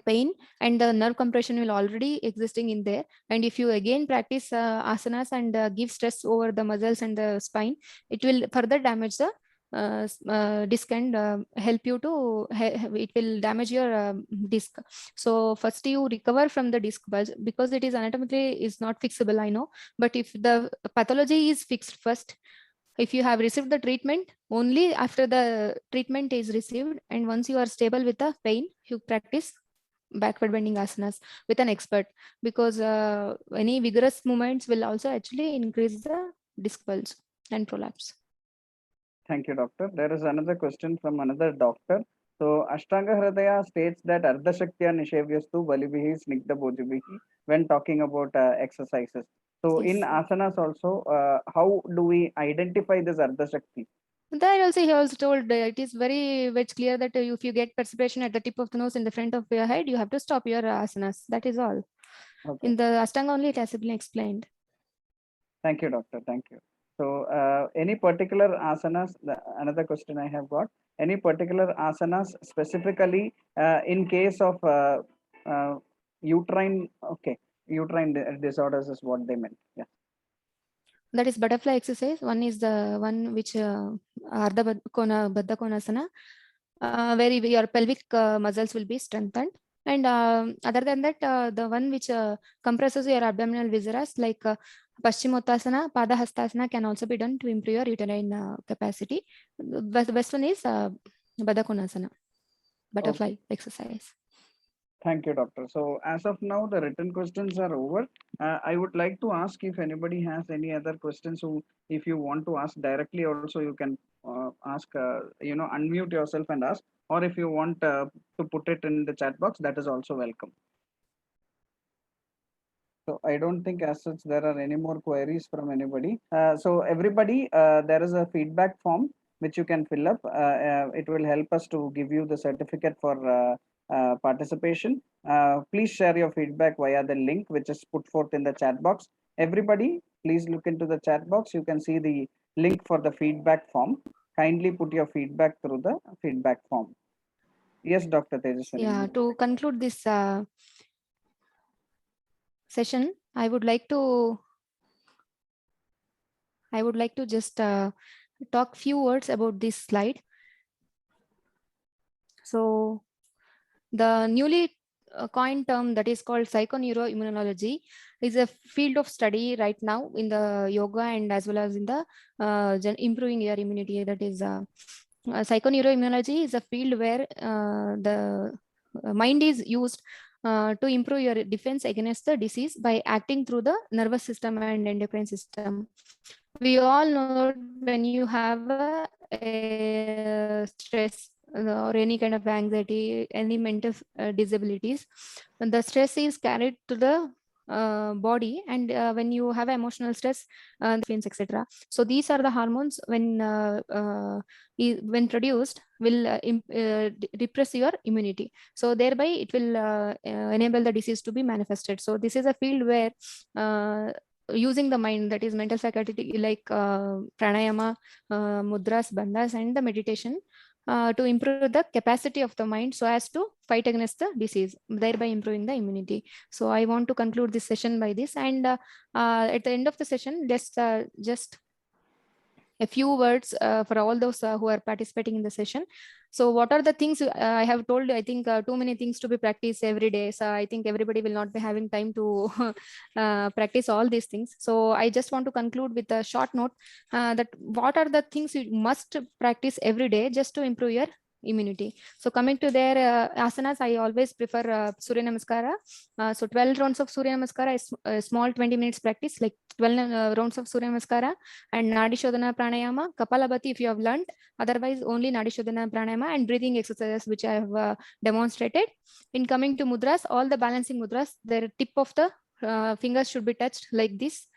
pain, and the nerve compression will already existing in there. And if you again practice asanas and give stress over the muscles and the spine, it will further damage the disc and help you to it will damage your disc. So first you recover from the disc bulge, because it is anatomically is not fixable, I know, but if the pathology is fixed first, if you have received the treatment, only after the treatment is received and once you are stable with the pain, you practice backward bending asanas with an expert, because any vigorous movements will also actually increase the disc bulge and prolapse. Thank you, doctor. There is another question from another doctor. So Ashtanga Hridaya states that Ardha Shaktya Nishevyastu Balibihi Snigdha Bhojibihi when talking about exercises. So Yes. in asanas also, how do we identify this Ardha Shakti? There also he also told it is very much clear that if you get perspiration at the tip of the nose in the front of your head, you have to stop your asanas. That is all. Okay. In the Ashtanga only it has been explained. Thank you, doctor. Thank you. So any particular asanas, another question I have got, any particular asanas specifically in case of uterine, okay, uterine disorders is what they meant. Yeah. That is butterfly exercise. One is the one which Ardha Baddha Konasana, where your pelvic muscles will be strengthened. And other than that, the one which compresses your abdominal viscera, like Paschimottasana, Padahastasana, can also be done to improve your uterine capacity. The best one is Baddha Konasana, butterfly exercise. Thank you, doctor. So as of now, the written questions are over. I would like to ask if anybody has any other questions. So if you want to ask directly, also you can ask. Unmute yourself and ask. Or if you want to put it in the chat box, that is also welcome. So I don't think as such there are any more queries from anybody. So everybody, there is a feedback form which you can fill up. It will help us to give you the certificate for participation. Please share your feedback via the link which is put forth in the chat box. Everybody, please look into the chat box. You can see the link for the feedback form. Kindly put your feedback through the feedback form. Yes, Dr. Tejaswini. Yeah, to conclude this session, I would like to just talk few words about this slide. So the newly coined term that is called Psychoneuro Immunology is a field of study right now in the yoga and as well as in the improving your immunity. That is Psychoneuro Immunology is a field where the mind is used to improve your defense against the disease by acting through the nervous system and endocrine system. We all know when you have a stress or any kind of anxiety, any mental disabilities, the stress is carried to the body, and when you have emotional stress, etc. So these are the hormones when produced will repress your immunity. So thereby it will enable the disease to be manifested. So this is a field where using the mind, that is mental faculty, like pranayama, mudras, bandhas, and the meditation to improve the capacity of the mind so as to fight against the disease, thereby improving the immunity. So I want to conclude this session by this, and at the end of the session, just a few words for all those who are participating in the session. So what are the things I have told? I think too many things to be practiced every day. So I think everybody will not be having time to practice all these things. So I just want to conclude with a short note that what are the things you must practice every day just to improve your immunity. So coming to their asanas, I always prefer Surya Namaskara. So 12 rounds of Surya Namaskara is a small 20 minutes practice, like 12 rounds of Surya Namaskara, and Nadi Shodhana Pranayama, Kapalabhati if you have learned, otherwise only Nadi Shodhana Pranayama and breathing exercises which I have demonstrated. In coming to mudras, all the balancing mudras, the tip of the fingers should be touched like this,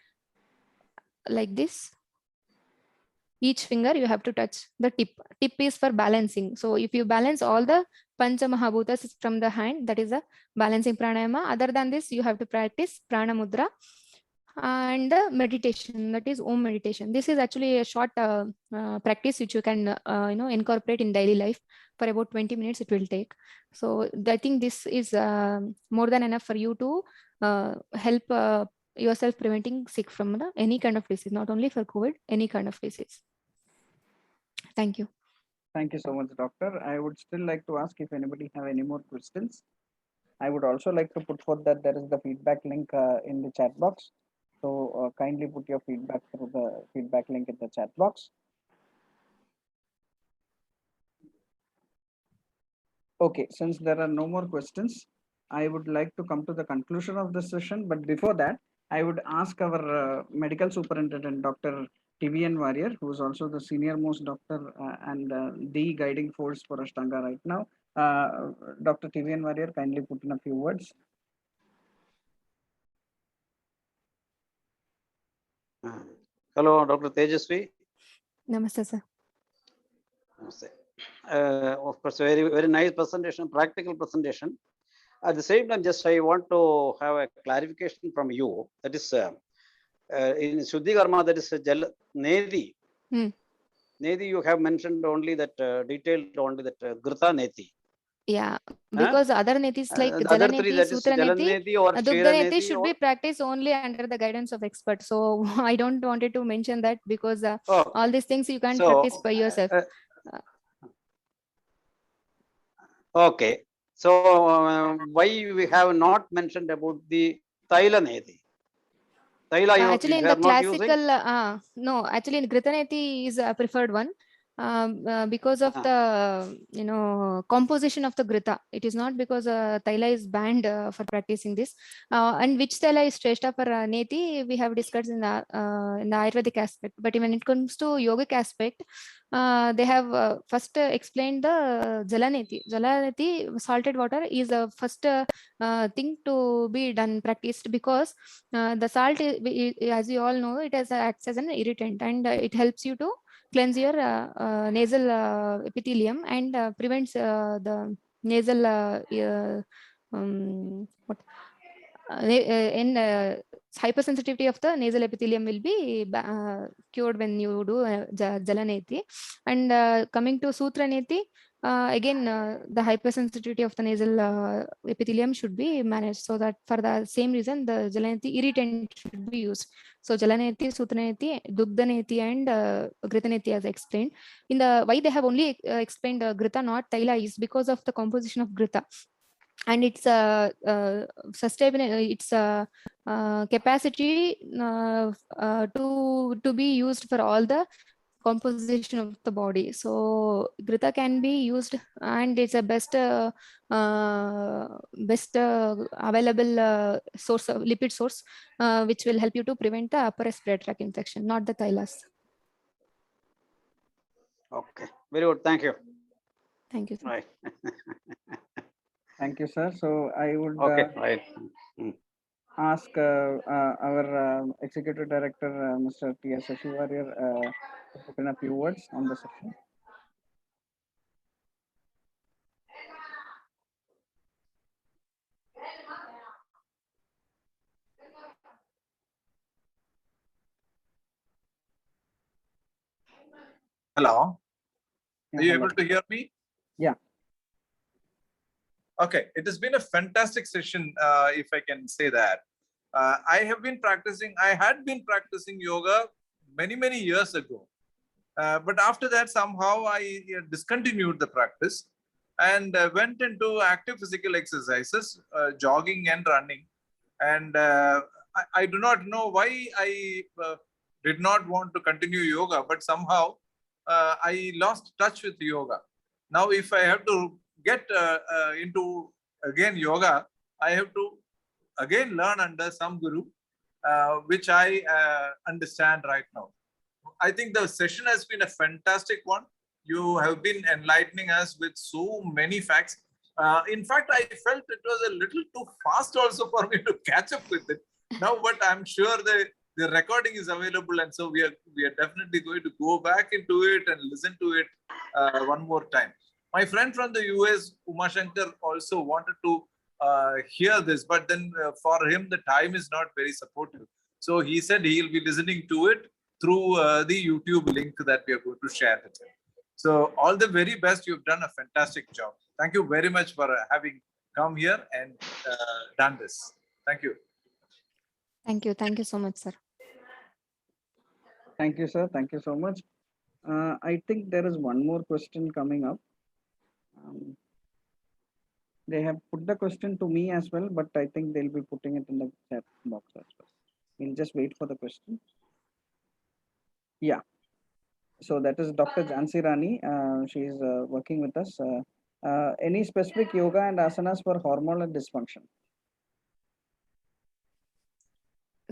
like this. Each finger you have to touch the tip. Tip is for balancing. So if you balance all the Pancha Mahabhutas from the hand, that is a balancing pranayama. Other than this, you have to practice prana mudra and the meditation, that is Om meditation. This is actually a short practice which you can incorporate in daily life. For about 20 minutes it will take. So I think this is more than enough for you to help yourself preventing sick from any kind of disease, not only for COVID, any kind of disease. Thank you. Thank you so much, doctor. I would still like to ask if anybody have any more questions. I would also like to put forth that there is the feedback link in the chat box. So kindly put your feedback through the feedback link in the chat box. Okay, since there are no more questions, I would like to come to the conclusion of the session. But before that, I would ask our medical superintendent, Dr. K.S.Varier, who is also the senior most doctor and the guiding force for Ashtanga right now. Dr. K.S.Varier, kindly put in a few words. Hello, Dr. Tejaswini. Namaste, sir. Namaste. Of course, very nice presentation, practical presentation. At the same time, just I want to have a clarification from you. That is, in Shuddhi Karma, that is Neti. Neti, you have mentioned only that, detailed only that Grita Neti. Yeah, because other netis like Jala Neti, Sutra Neti, Dugdha Neti should be practiced only under the guidance of experts. So I don't wanted to mention that because all these things you can practice by yourself. Okay. So why we have not mentioned about the Taila Neti? Actually, in the classical, no, actually in Grita Neti is a preferred one. because of the composition of the grita. It is not because Taila is banned for practicing this. And which Taila is Shrestha for Neti, we have discussed in the Ayurvedic aspect. But when it comes to yogic aspect, they have first explained the Jalaneti. Jalaneti, salted water, is the first thing to be done, practiced, because the salt, as you all know, it acts as an irritant, and it helps you to cleanse your nasal epithelium, and prevents the nasal what in hypersensitivity of the nasal epithelium will be cured when you do Jalaneti. And coming to Sutra Neti, again, the hypersensitivity of the nasal epithelium should be managed, so that for the same reason the Jalaneti irritant should be used. So Jalaneti, Sutraneti, Dugdhaneti, and Gritaneti, as I explained. In the why they have only explained Grita, not Taila, is because of the composition of Grita and its sustainable, its capacity to be used for all the composition of the body. So Grita can be used, and it's a best available source of lipid source, which will help you to prevent the upper respiratory tract infection, not the Thailas. Okay, very good. Thank you. Thank you, sir. Right. Thank you, sir. So I would Okay, right. ask our Executive Director, Mr. K.S.Varier, to put in a few words on the session. Hello. Yeah, Are you hello. able to hear me? Yeah. Okay. It has been a fantastic session, if I can say that. I had been practicing yoga many years ago. But after that, somehow I discontinued the practice and went into active physical exercises, jogging and running. And I do not know why I did not want to continue yoga, but somehow I lost touch with yoga. Now, if I have to get into again yoga, I have to again learn under some guru, which I understand right now. I think the session has been a fantastic one. You have been enlightening us with so many facts. In fact, I felt it was a little too fast also for me to catch up with it. Now, but I'm sure the recording is available, and so we are definitely going to go back into it and listen to it one more time. My friend from the US, Uma Shankar, also wanted to hear this, but then for him the time is not very supportive. So he said he'll be listening to it through the YouTube link that we are going to share with him. So all the very best. You've done a fantastic job. Thank you very much for having come here and done this. Thank you. Thank you. Thank you so much, sir. Thank you, sir. Thank you so much. I think there is one more question coming up. They have put the question to me as well, but I think they'll be putting it in the chat box as well. We'll just wait for the question. Yeah. So that is Dr. Jhansi Rani. She is working with us. Any specific yoga and asanas for hormonal dysfunction?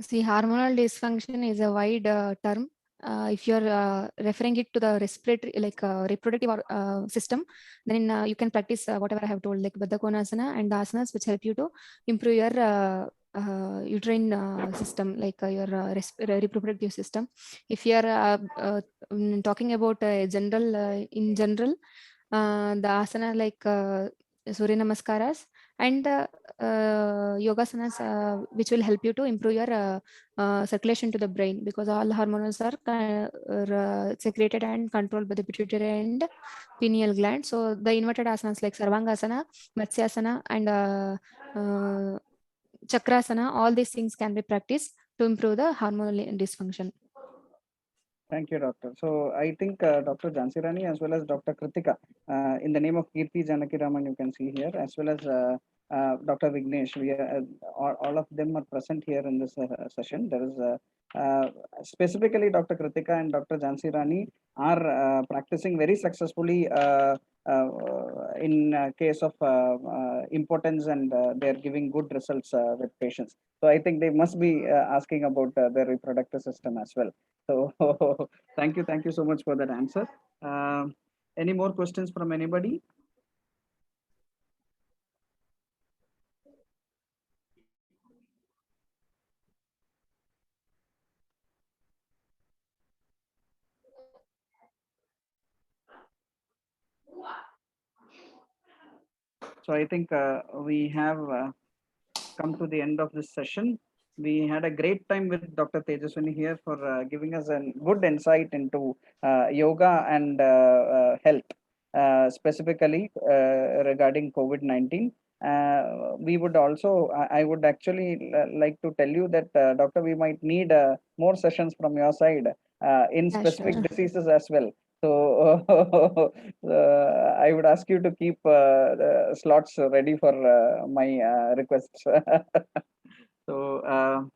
See, hormonal dysfunction is a wide term. If you're referring it to the respiratory, like reproductive system, then you can practice whatever I have told, like Baddha Konasana and the asanas, which help you to improve your uterine system, like your reproductive system. If you're talking about general, in general, the asana like Surya Namaskaras and yogasanas, which will help you to improve your circulation to the brain, because all hormones are secreted and controlled by the pituitary and pineal gland. So the inverted asanas like Sarvangasana, Matsyasana, and Chakrasana, all these things can be practiced to improve the hormonal dysfunction. Thank you, doctor. So I think Dr. Jhansi Rani as well as Dr. Kritika, in the name of Kirti Janakiraman, you can see here, as well as Dr. Vignesh. We are, all of them are present here in this session. There is Specifically, Dr. Kritika and Dr. Jansi Rani are practicing very successfully in case of importance, and they are giving good results with patients. So I think they must be asking about their reproductive system as well. So thank you so much for that answer. Any more questions from anybody? So I think we have come to the end of this session. We had a great time with Dr. Tejaswini here for giving us a good insight into yoga and health, specifically regarding COVID-19. We would also, I would actually like to tell you that, Doctor, we might need more sessions from your side in Yeah, specific sure. diseases as well. So I would ask you to keep the slots ready for my requests. So,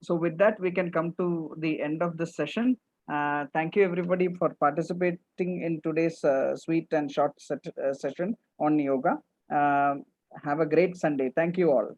so with that, we can come to the end of this session. Thank you everybody for participating in today's sweet and short session on yoga. Have a great Sunday. Thank you all.